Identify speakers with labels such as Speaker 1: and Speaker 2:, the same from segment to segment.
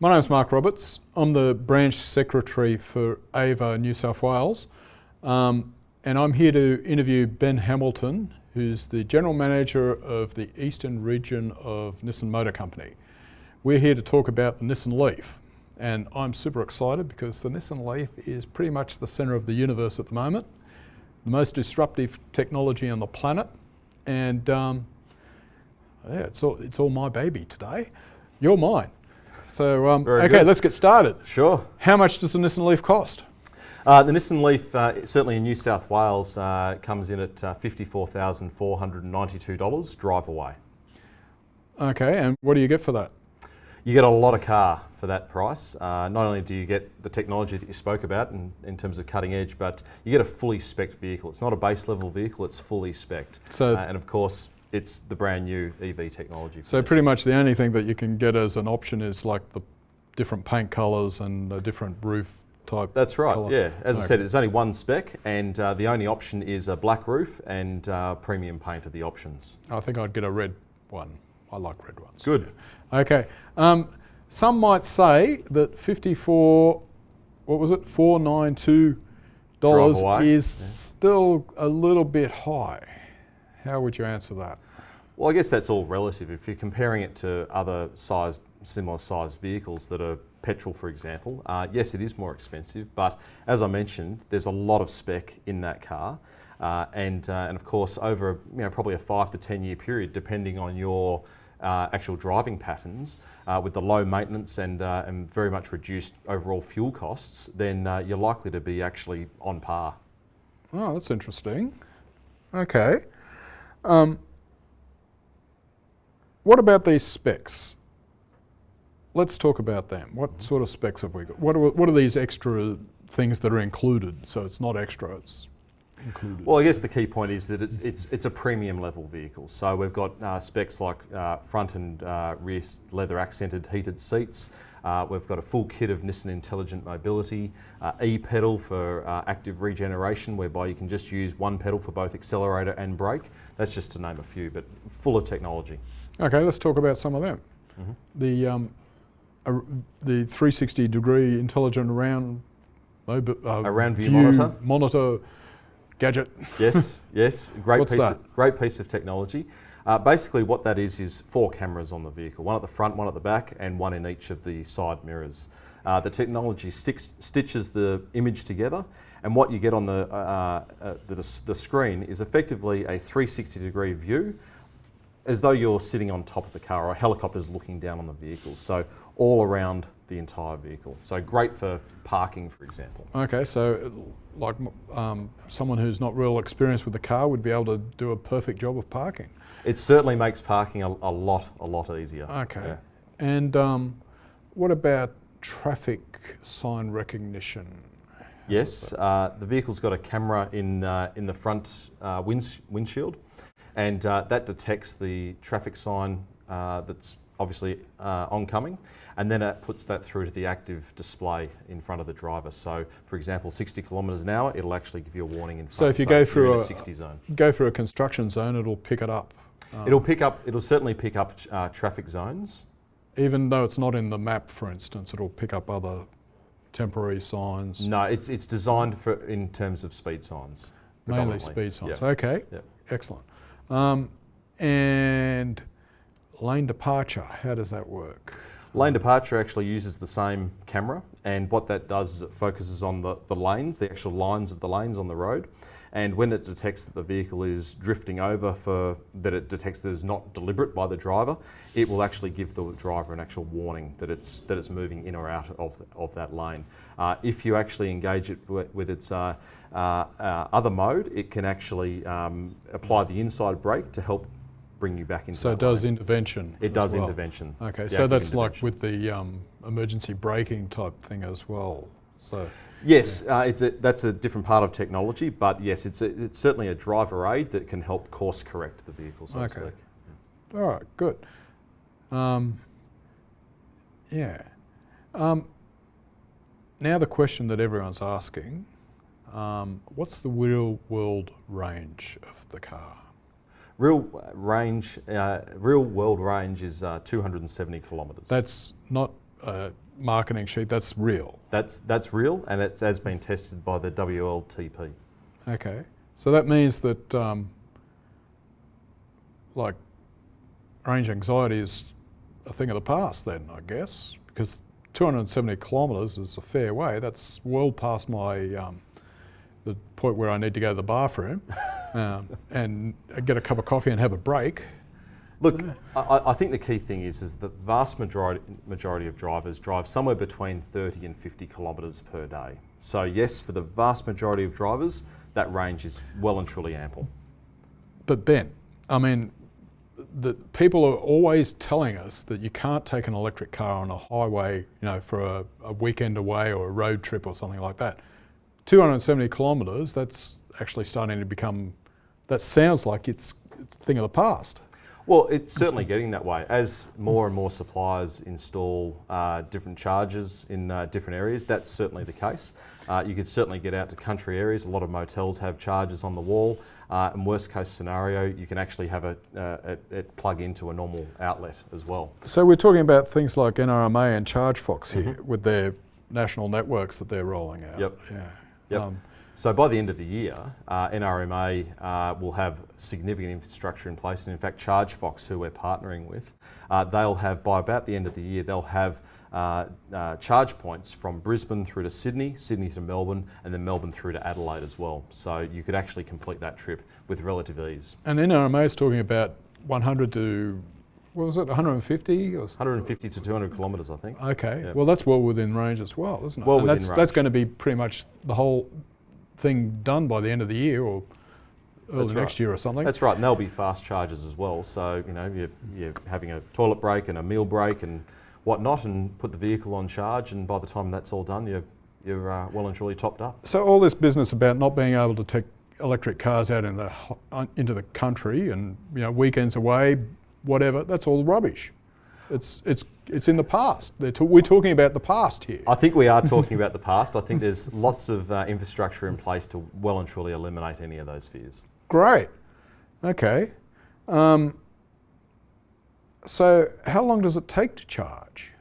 Speaker 1: My name's Mark Roberts. I'm the branch secretary for AEVA New South Wales, and I'm here to interview Ben Hamilton, who's the general manager of the eastern region of Nissan Motor Company. We're here to talk about the Nissan Leaf, and I'm super excited because the Nissan Leaf is pretty much the centre of the universe at the moment, the most disruptive technology on the planet, and yeah, it's all my baby today. You're mine. So, okay,
Speaker 2: good.
Speaker 1: Let's get started.
Speaker 2: Sure.
Speaker 1: How much does the Nissan Leaf cost?
Speaker 2: The Nissan Leaf, certainly in New South Wales, comes in at $54,492 drive away.
Speaker 1: Okay, and what do you get for that?
Speaker 2: You get a lot of car for that price. Not only do you get the technology that you spoke about in terms of cutting edge, but you get a fully spec'd vehicle. It's not a base level vehicle, it's fully spec'd. So, and of course, it's the brand new EV technology.
Speaker 1: So pretty much the only thing that you can get as an option is like the different paint colours and a different roof type.
Speaker 2: That's right,
Speaker 1: colour.
Speaker 2: yeah. As I said, it's only one spec, and the only option is a black roof and premium paint are the options.
Speaker 1: I think I'd get a red one. I like red ones.
Speaker 2: Good.
Speaker 1: Yeah. Okay. Some might say that $492 is still a little bit high. How would you answer that?
Speaker 2: Well, I guess that's all relative. If you're comparing it to other similar sized vehicles that are petrol, for example, yes, it is more expensive, but as I mentioned, there's a lot of spec in that car, and of course, over probably a 5 to 10 year period, depending on your actual driving patterns, with the low maintenance and very much reduced overall fuel costs, then you're likely to be actually on par.
Speaker 1: Oh, that's interesting. Okay. What about these specs? Let's talk about them. What sort of specs have we got? What are these extra things that are included? So it's not extra, it's included.
Speaker 2: Well, I guess the key point is that it's a premium level vehicle. So we've got specs like front and rear leather accented heated seats. We've got a full kit of Nissan Intelligent Mobility, e-pedal for active regeneration, whereby you can just use one pedal for both accelerator and brake. That's just to name a few, but full of technology.
Speaker 1: Okay, let's talk about some of them. Mm-hmm. The 360-degree intelligent round
Speaker 2: view
Speaker 1: monitor gadget.
Speaker 2: Yes, yes, great piece of technology. Basically what that is 4 cameras on the vehicle, one at the front, one at the back, and one in each of the side mirrors. The technology stitches the image together, and what you get on the screen is effectively a 360-degree view, as though you're sitting on top of the car, or a helicopter's looking down on the vehicle. So all around the entire vehicle. So great for parking, for example. Okay, so
Speaker 1: like someone who's not real experienced with the car would be able to do a perfect job of parking.
Speaker 2: It certainly makes parking a lot easier.
Speaker 1: Okay. Yeah. And what about traffic sign recognition?
Speaker 2: Yes, the vehicle's got a camera in the front windshield, and that detects the traffic sign that's obviously oncoming, and then it puts that through to the active display in front of the driver. So, for example, 60 kilometres an hour, it'll actually give you a warning in front.
Speaker 1: So if you go through
Speaker 2: a 60 zone,
Speaker 1: a construction zone, it'll pick it up.
Speaker 2: It'll certainly pick up traffic zones.
Speaker 1: Even though it's not in the map, for instance, it'll pick up other temporary signs.
Speaker 2: No, it's designed in terms of speed signs.
Speaker 1: Mainly speed signs.
Speaker 2: Yep.
Speaker 1: Okay,
Speaker 2: yep.
Speaker 1: Excellent. And lane departure, how does that work?
Speaker 2: Lane departure actually uses the same camera, and what that does is it focuses on the lanes, the actual lines of the lanes on the road, and when it detects that the vehicle is drifting over, that it detects that it's not deliberate by the driver, it will actually give the driver an actual warning that it's moving in or out of that lane. If you actually engage it with its other mode, it can actually apply the inside brake to help bring you back into.
Speaker 1: So it does intervention.
Speaker 2: It does intervention.
Speaker 1: Okay, so that's like with the emergency braking type thing as well. So.
Speaker 2: Yes, that's a different part of technology, but yes, it's certainly a driver aid that can help course correct the vehicle, so to speak.
Speaker 1: All right, good. Yeah. Now the question that everyone's asking, what's the real world range of the car?
Speaker 2: Real world range is 270 kilometres.
Speaker 1: That's not marketing sheet. That's real.
Speaker 2: That's real, and it has been tested by the WLTP.
Speaker 1: Okay, so that means that like range anxiety is a thing of the past then, I guess, because 270 kilometres is a fair way. That's well past my the point where I need to go to the bathroom and get a cup of coffee and have a break.
Speaker 2: Look, I think the key thing is the vast majority of drivers drive somewhere between 30 and 50 kilometres per day. So yes, for the vast majority of drivers, that range is well and truly ample.
Speaker 1: But Ben, I mean, the people are always telling us that you can't take an electric car on a highway, you know, for a weekend away or a road trip or something like that. 270 kilometres, that's actually starting to become, that sounds like it's a thing of the past.
Speaker 2: Well, it's certainly getting that way. As more and more suppliers install different chargers in different areas, that's certainly the case. You could certainly get out to country areas. A lot of motels have chargers on the wall. In worst case scenario, you can actually have it plug into a normal outlet as well.
Speaker 1: So we're talking about things like NRMA and ChargeFox here with their national networks that they're rolling out.
Speaker 2: Yep.
Speaker 1: Yeah.
Speaker 2: Yep. So by the end of the year, NRMA will have significant infrastructure in place, and in fact, ChargeFox, who we're partnering with, they'll have, by about the end of the year, they'll have charge points from Brisbane through to Sydney, Sydney to Melbourne, and then Melbourne through to Adelaide as well. So you could actually complete that trip with relative ease.
Speaker 1: And NRMA is talking about 100 to, what was it, 150? Or
Speaker 2: 150 to 200 kilometres, I think.
Speaker 1: Okay,
Speaker 2: Yep.
Speaker 1: Well that's well within range as well, isn't it?
Speaker 2: Well
Speaker 1: and
Speaker 2: within range.
Speaker 1: That's going to be pretty much the whole thing done by the end of the year or early next year or something.
Speaker 2: That's right, and there'll be fast charges as well. So, you know, you're having a toilet break and a meal break and whatnot, and put the vehicle on charge, and by the time that's all done, you're well and truly topped up.
Speaker 1: So all this business about not being able to take electric cars out into the country and, you know, weekends away, whatever, that's all rubbish. It's in the past. We're talking about the past here.
Speaker 2: I think we are talking about the past. I think there's lots of infrastructure in place to well and truly eliminate any of those fears.
Speaker 1: Great. Okay. So how long does it take to charge?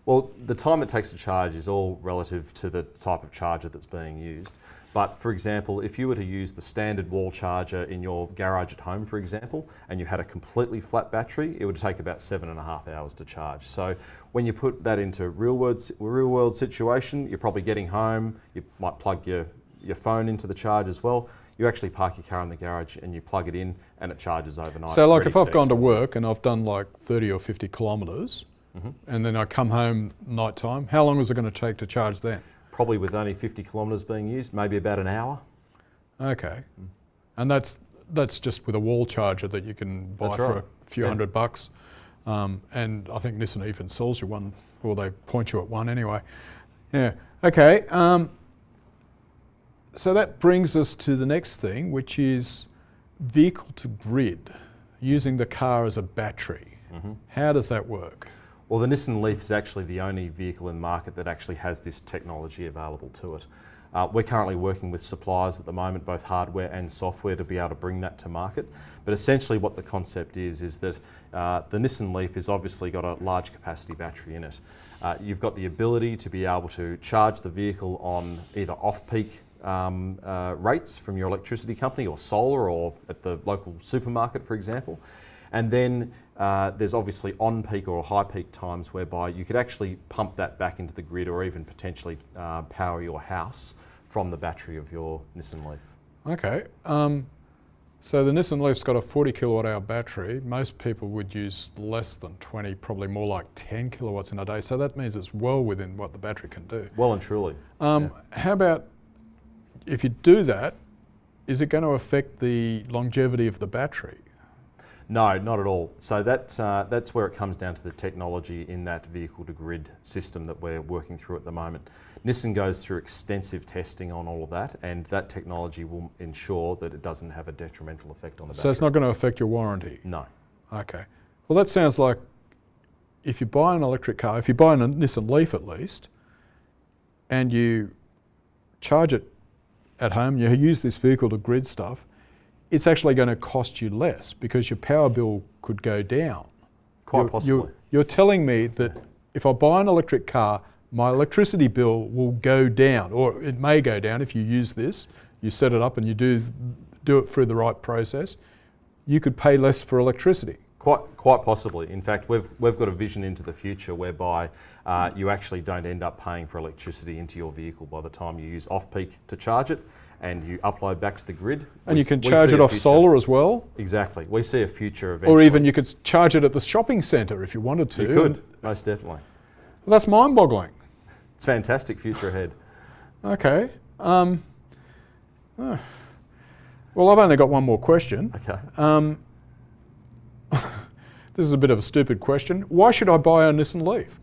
Speaker 2: Well, the time it takes to charge is all relative to the type of charger that's being used. But for example, if you were to use the standard wall charger in your garage at home, for example, and you had a completely flat battery, it would take about 7.5 hours to charge. So when you put that into real world situation, you're probably getting home, you might plug your phone into the charge as well. You actually park your car in the garage and you plug it in and it charges overnight.
Speaker 1: So like if I've gone to work and I've done like 30 or 50 kilometres and then I come home night time, how long is it going to take to charge then?
Speaker 2: Probably with only 50 kilometres being used, maybe about an hour.
Speaker 1: Okay. And that's just with a wall charger that you can buy for a few $100. And I think Nissan even sells you one, or they point you at one anyway. Yeah, okay. So that brings us to the next thing, which is vehicle to grid, using the car as a battery. How does that work?
Speaker 2: Well, the Nissan Leaf is actually the only vehicle in the market that actually has this technology available to it. We're currently working with suppliers at the moment, both hardware and software, to be able to bring that to market. But essentially what the concept is that the Nissan Leaf has obviously got a large capacity battery in it. You've got the ability to be able to charge the vehicle on either off-peak rates from your electricity company, or solar, or at the local supermarket, for example. And then there's obviously on-peak or high-peak times whereby you could actually pump that back into the grid, or even potentially power your house from the battery of your Nissan Leaf.
Speaker 1: Okay. So the Nissan Leaf's got a 40 kilowatt hour battery. Most people would use less than 20, probably more like 10 kilowatts in a day. So that means it's well within what the battery can do.
Speaker 2: Well and truly.
Speaker 1: How about if you do that, is it going to affect the longevity of the battery?
Speaker 2: No, not at all. So that's where it comes down to the technology in that vehicle-to-grid system that we're working through at the moment. Nissan goes through extensive testing on all of that, and that technology will ensure that it doesn't have a detrimental effect on the battery.
Speaker 1: So it's not going to affect your warranty?
Speaker 2: No.
Speaker 1: Okay. Well, that sounds like if you buy an electric car, if you buy a Nissan Leaf at least, and you charge it at home, you use this vehicle-to-grid stuff, it's actually going to cost you less because your power bill could go down.
Speaker 2: Quite possibly.
Speaker 1: You're telling me that if I buy an electric car, my electricity bill will go down, or it may go down if you use this. You set it up and you do it through the right process. You could pay less for electricity.
Speaker 2: Quite possibly. In fact, we've got a vision into the future whereby you actually don't end up paying for electricity into your vehicle by the time you use off-peak to charge it, and you upload back to the grid.
Speaker 1: And you can charge it off solar as well.
Speaker 2: Exactly. We see a future eventually.
Speaker 1: Or even you could charge it at the shopping centre if you wanted to.
Speaker 2: You could, most definitely.
Speaker 1: Well, that's mind-boggling.
Speaker 2: It's fantastic future ahead.
Speaker 1: Okay. Well, I've only got one more question.
Speaker 2: Okay.
Speaker 1: This is a bit of a stupid question. Why should I buy a Nissan Leaf?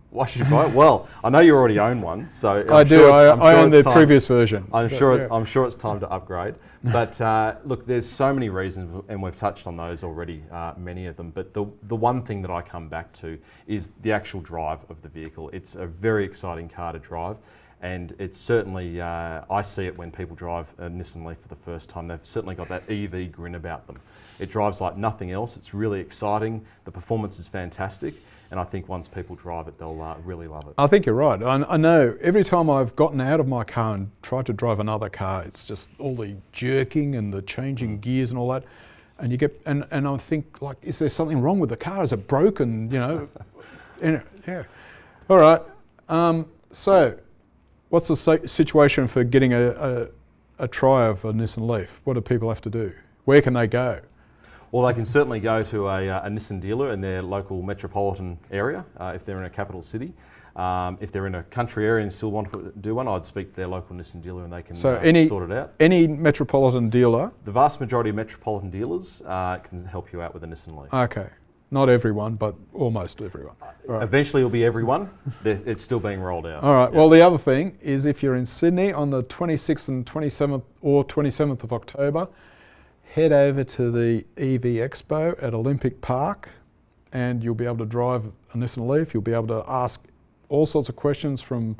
Speaker 2: Why should you buy it? Well, I know you already own one, so
Speaker 1: I do. I own the previous version.
Speaker 2: I'm sure it's time to upgrade. But look, there's so many reasons, and we've touched on those already, many of them. But the one thing that I come back to is the actual drive of the vehicle. It's a very exciting car to drive, and it's certainly I see it when people drive a Nissan Leaf for the first time. They've certainly got that EV grin about them. It drives like nothing else. It's really exciting. The performance is fantastic. And I think once people drive it, they'll really love it.
Speaker 1: I think you're right. I know every time I've gotten out of my car and tried to drive another car, it's just all the jerking and the changing gears and all that. And you get, and I think, like, is there something wrong with the car? Is it broken? You know? Yeah. All right. So, what's the situation for getting a try of a Nissan Leaf? What do people have to do? Where can they go?
Speaker 2: Well, they can certainly go to a Nissan dealer in their local metropolitan area if they're in a capital city. If they're in a country area and still want to do one, I'd speak to their local Nissan dealer and they can sort it out.
Speaker 1: Any metropolitan dealer?
Speaker 2: The vast majority of metropolitan dealers can help you out with a Nissan Leaf.
Speaker 1: Okay. Not everyone, but almost everyone.
Speaker 2: Right. Eventually it'll be everyone. It's still being rolled out.
Speaker 1: All right. Yep. Well, the other thing is if you're in Sydney on the 26th and 27th or 27th of October, head over to the EV Expo at Olympic Park and you'll be able to drive a Nissan Leaf. You'll be able to ask all sorts of questions from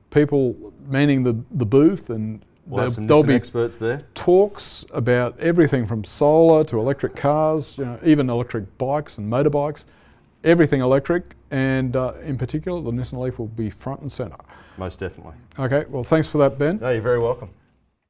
Speaker 1: people manning the booth, and
Speaker 2: there'll be experts there.
Speaker 1: Talks about everything from solar to electric cars, even electric bikes and motorbikes, everything electric, and in particular the Nissan Leaf will be front and centre.
Speaker 2: Most definitely.
Speaker 1: Okay, well thanks for that, Ben.
Speaker 2: No, you're very welcome.